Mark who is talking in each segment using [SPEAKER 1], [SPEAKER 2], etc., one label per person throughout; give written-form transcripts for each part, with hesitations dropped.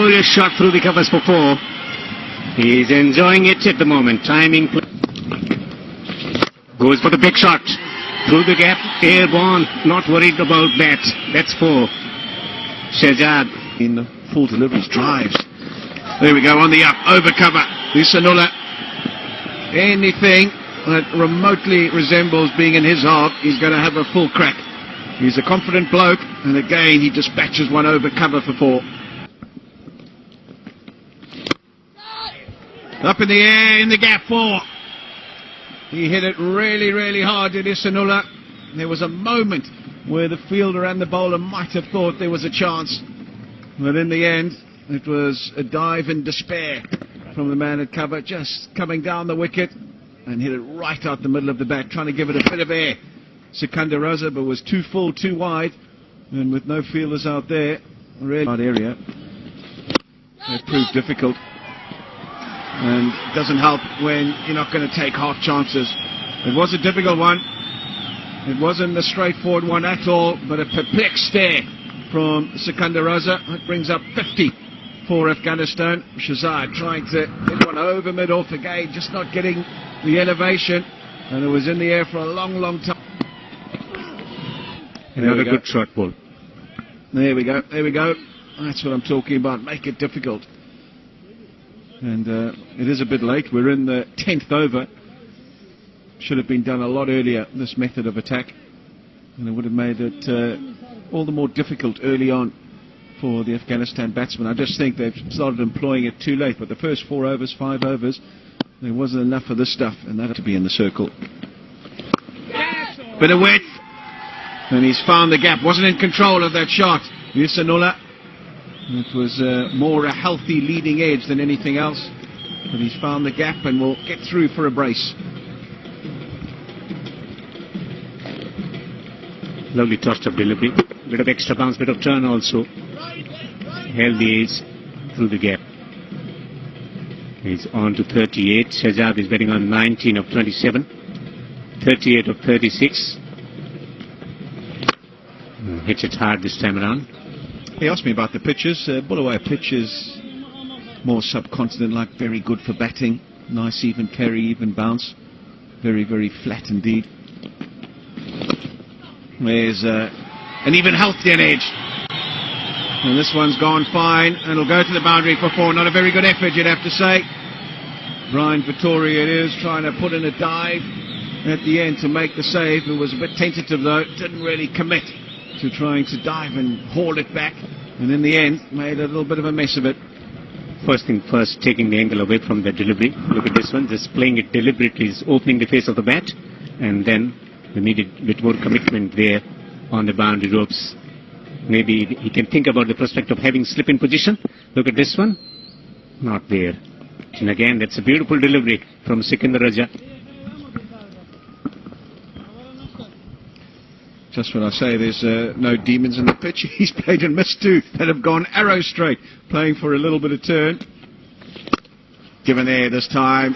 [SPEAKER 1] Glorious shot through the covers for 4. He's enjoying it at the moment. Timing. Goes for the big shot. Through the gap. Airborne. Not worried about that. That's 4. Shehzad.
[SPEAKER 2] In full deliveries, drives. There we go, on the up. Over cover. Isanullah. Anything that remotely resembles being in his half, he's going to have a full crack. He's a confident bloke, and again he dispatches one over cover for 4. Up in the air, in the gap, 4. He hit it really, really hard, did Isanullah. There was a moment where the fielder and the bowler might have thought there was a chance, but in the end it was a dive in despair from the man at cover, just coming down the wicket and hit it right out the middle of the bat, trying to give it a bit of air. Sikandar Raza, but was too full, too wide, and with no fielders out there, really hard area. It proved difficult, and it doesn't help when you're not going to take half chances. It was a difficult one. It wasn't a straightforward one at all, but a perplexed stare from Sikandar Raza. That brings up 50 for Afghanistan. Shehzad trying to hit one over mid-off again, just not getting the elevation, and it was in the air for a long, long time.
[SPEAKER 1] Another good shot ball.
[SPEAKER 2] There we go, there we go. That's what I'm talking about. Make it difficult. And it is a bit late. We're in the 10th over. Should have been done a lot earlier, this method of attack. And it would have made it all the more difficult early on for the Afghanistan batsmen. I just think they've started employing it too late. But the first 4 overs, 5 overs, there wasn't enough of this stuff. And that had to be in the circle. Bit of width. And he's found the gap. Wasn't in control of that shot. Isanullah. It was more a healthy leading edge than anything else. But he's found the gap and will get through for a brace.
[SPEAKER 1] Lovely touch of delivery. Bit of extra bounce, bit of turn also. Held the edge through the gap. He's on to 38. Shehzad is betting on 19 of 27. 38 of 36. Hits it hard this time around.
[SPEAKER 2] He asked me about the pitches. Bulawayo pitch is more subcontinent-like, very good for batting. Nice even carry, even bounce. Very, very flat indeed. There's an even healthier edge. And this one's gone fine, and it'll go to the boundary for 4. Not a very good effort, you'd have to say. Brian Vittori it is, trying to put in a dive at the end to make the save. It was a bit tentative though, didn't really commit to trying to dive and haul it back, and in the end made a little bit of a mess of it.
[SPEAKER 1] First thing first, taking the angle away from the delivery. Look at this one, just playing it deliberately, is opening the face of the bat, and then we needed a bit more commitment there on the boundary ropes. Maybe he can think about the prospect of having slip in position. Look at this one, not there. And again, that's a beautiful delivery from Sikandar Raza.
[SPEAKER 2] Just when I say there's no demons in the pitch, he's played and missed 2 that have gone arrow straight, playing for a little bit of turn. Given there this time.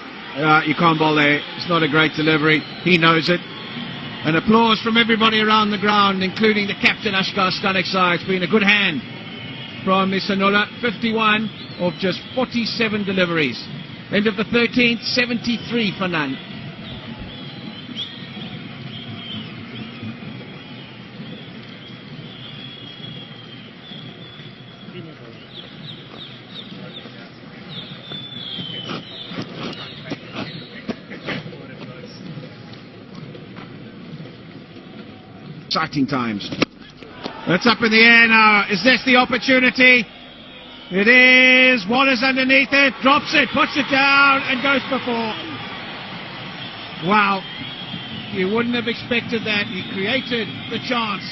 [SPEAKER 2] You can't bowl there. It's not a great delivery. He knows it. And applause from everybody around the ground, including the captain, Ashkar Stanek. It's been a good hand from Isanullah. 51 of just 47 deliveries. End of the 13th, 73 for none. Exciting times. That's up in the air now. Is this the opportunity? It is. Wallace underneath it, drops it, puts it down, and goes for 4. Wow. You wouldn't have expected that. He created the chance.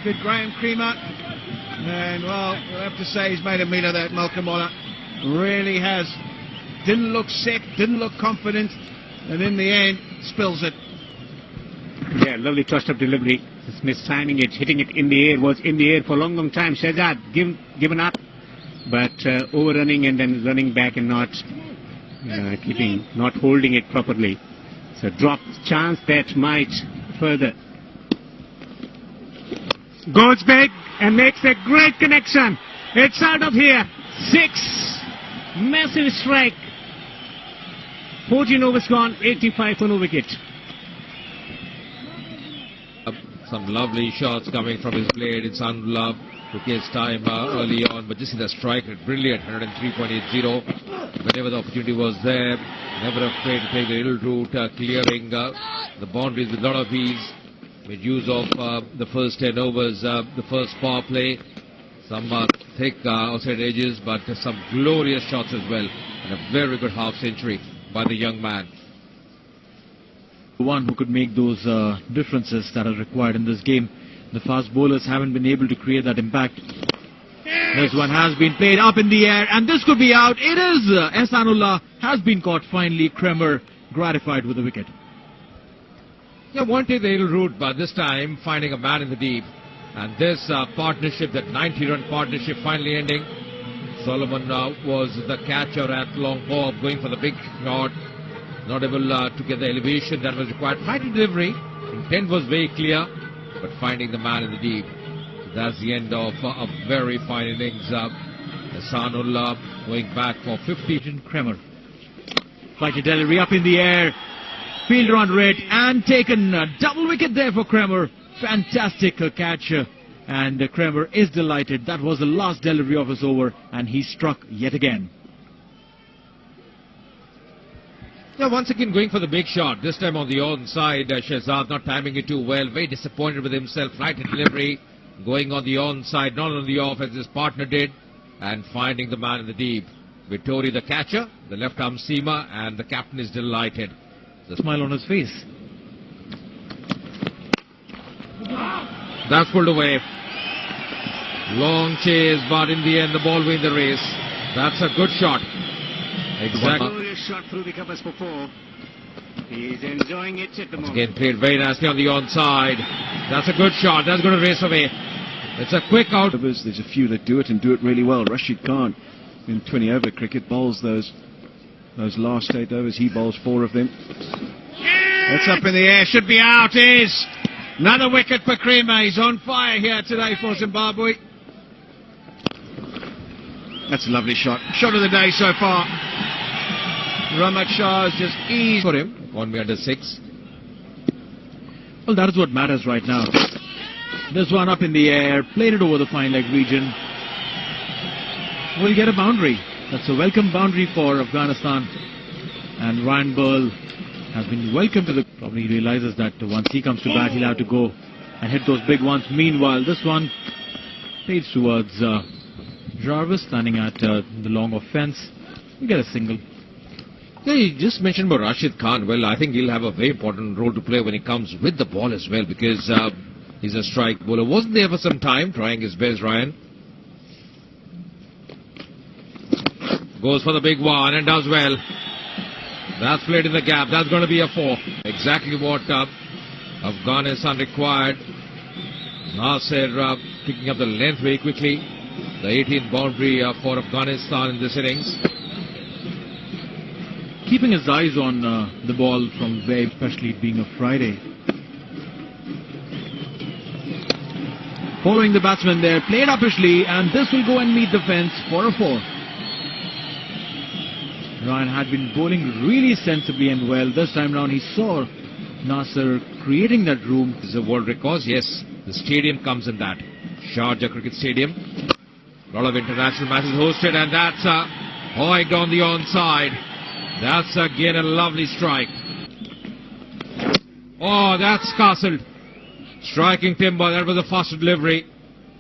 [SPEAKER 2] Did Graham Creamer. And, well, we'll have to say he's made a meal of that, Malcolm Moller. Really has. Didn't look set, didn't look confident, and in the end, spills it.
[SPEAKER 1] Yeah, lovely touch of delivery. Just mistiming it, hitting it in the air, was in the air for a long, long time. Shehzad given up, but overrunning and then running back and not not holding it properly. So dropped chance that might further. Goes big and makes a great connection. It's out of here. 6. Massive strike. 14 overs gone, 85 for no wicket.
[SPEAKER 3] Some lovely shots coming from his blade. It's Anullah took his time early on, but just in the strike, brilliant, 103.80. Whenever the opportunity was there, never afraid to take the little route, clearing the boundaries with a lot of ease. Made use of the first 10 overs, the first power play. Some thick outside edges, but some glorious shots as well. And a very good half century by the young man.
[SPEAKER 4] One who could make those differences that are required in this game. The fast bowlers haven't been able to create that impact. This one has been played up in the air, and this could be out. It is. Ehsanullah has been caught finally. Kremer gratified with the wicket.
[SPEAKER 3] Yeah, wanted the little route, but this time finding a man in the deep. And this partnership, that 90-run partnership finally ending. Solomon was the catcher at long ball, going for the big shot. Not able to get the elevation that was required. Fighting delivery. Intent was very clear, but finding the man in the deep. So that's the end of a very fine innings. Ehsanullah going back for 50.
[SPEAKER 4] Kremer. Flighty delivery up in the air. Fielder under it and taken. A double wicket there for Kremer. Fantastic catch. And Kremer is delighted. That was the last delivery of his over, and he struck yet again.
[SPEAKER 3] Yeah, once again going for the big shot. This time on the onside. Shehzad not timing it too well. Very disappointed with himself. Right in delivery. Going on the onside, not on the off as his partner did. And finding the man in the deep. Vittori the catcher, the left arm seamer, and the captain is delighted.
[SPEAKER 4] The smile on his face.
[SPEAKER 3] That's pulled away. Long chase, but in the end the ball wins the race. That's a good shot. Exactly.
[SPEAKER 1] Glorious shot through the covers for 4. He's enjoying it at the moment.
[SPEAKER 3] Again played very nicely on the onside. That's a good shot. That's going to race away. It's a quick out.
[SPEAKER 2] There's a few that do it and do it really well. Rashid Khan in 20 over cricket bowls those last 8 overs. He bowls 4 of them. It's up in the air. Should be out. Is another wicket for Kremer. He's on fire here today for Zimbabwe. That's a lovely shot. Shot of the day so far. Ramat Shah has just eased for him.
[SPEAKER 3] 1 under 6.
[SPEAKER 4] Well, that is what matters right now. This one up in the air, played it over the fine leg region. Will get a boundary. That's a welcome boundary for Afghanistan. And Ryan Burl has been welcomed to the... Probably realizes that once he comes to bat, he'll have to go and hit those big ones. Meanwhile, this one plays towards Jarvis, standing at the long off fence. We get a single.
[SPEAKER 3] Yeah, you just mentioned about Rashid Khan. Well, I think he'll have a very important role to play when he comes with the ball as well, because he's a strike bowler. Wasn't there for some time, trying his best, Ryan. Goes for the big one and does well. That's played in the gap. That's going to be a 4. Exactly what Afghanistan required. Nasser picking up the length very quickly. The 18th boundary for Afghanistan in this innings.
[SPEAKER 4] Keeping his eyes on the ball from very, especially it being a Friday. Following the batsman there, played uppishly, and this will go and meet the fence for a 4. Ryan had been bowling really sensibly and well. This time round he saw Nasser creating that room.
[SPEAKER 3] This is a world record. Yes, the stadium comes in that. Sharjah Cricket Stadium. A lot of international matches hosted, and that's hoiked on the onside. That's again a lovely strike. Oh, that's castled. Striking timber. That was a faster delivery.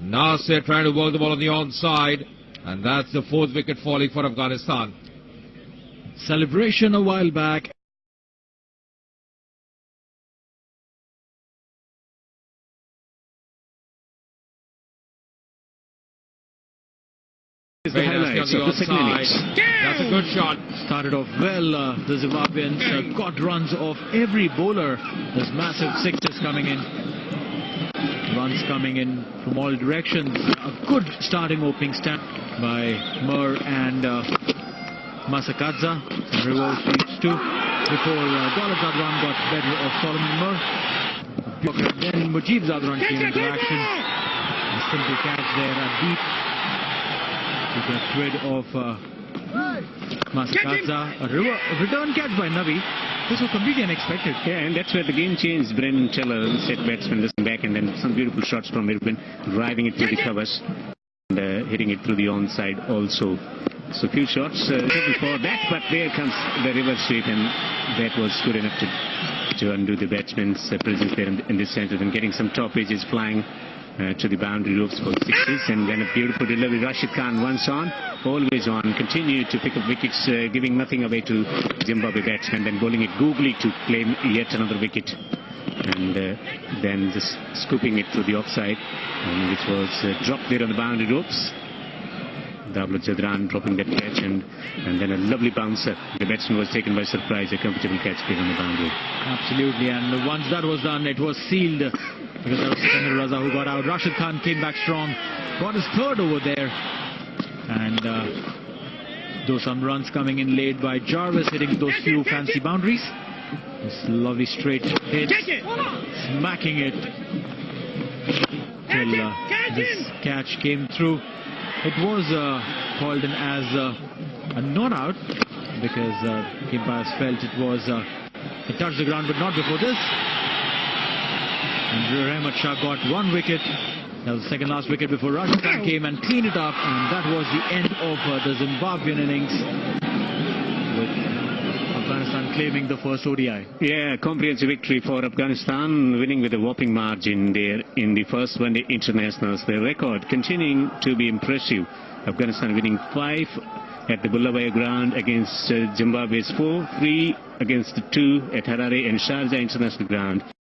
[SPEAKER 3] Nasser trying to work the ball on the onside, and that's the 4th wicket falling for Afghanistan.
[SPEAKER 4] Celebration a while back.
[SPEAKER 3] The highlights of the second innings. That's a good shot.
[SPEAKER 4] Started off well. The Zimbabweans got runs off every bowler. There's massive 6s coming in. Runs coming in from all directions. A good starting opening stand by Mir and Masakadza. Some reverse sweeps too. Before Dawlat Zadran got better of Solomon Mir. Then Mujib Zadran came into action. A simple catch there at deep. to get rid of Masakadza. A return catch by Navi. This was completely unexpected.
[SPEAKER 1] Yeah, and that's where the game changed. Brendan Teller set batsman listening back, and then some beautiful shots from Irvin, driving it through the covers and hitting it through the onside also. So few shots taken for that, but there comes the reverse sweep, and that was good enough to undo the batsman's presence there in this center, and getting some top edges flying to the boundary ropes for sixes. And then a beautiful delivery. Rashid Khan once on, always on, continued to pick up wickets, giving nothing away to Zimbabwe batsmen, then bowling it googly to claim yet another wicket, and then just scooping it through the offside, which was dropped there on the boundary ropes. Davlat Jadran dropping that catch, and then a lovely bouncer. The batsman was taken by surprise, a comfortable catch there on the boundary.
[SPEAKER 4] Absolutely, and once that was done, it was sealed, because that was Sikandar Raza who got out. Rashid Khan came back strong, got his third over there, and those some runs coming in late by Jarvis, hitting those few fancy boundaries. This lovely straight hit, smacking it till this catch came through. It was called in as a not-out, because the umpires felt it touched the ground, but not before this. And Rahmat Shah got one wicket. That was the second last wicket before Rashid Khan came and cleaned it up, and that was the end of the Zimbabwean innings, with Afghanistan claiming the first ODI.
[SPEAKER 1] Yeah, comprehensive victory for Afghanistan, winning with a whopping margin there in the first one-day internationals. The record continuing to be impressive. Afghanistan winning 5 at the Bulawayo ground against Zimbabwe's 4, 3 against 2 at Harare and Sharjah International ground.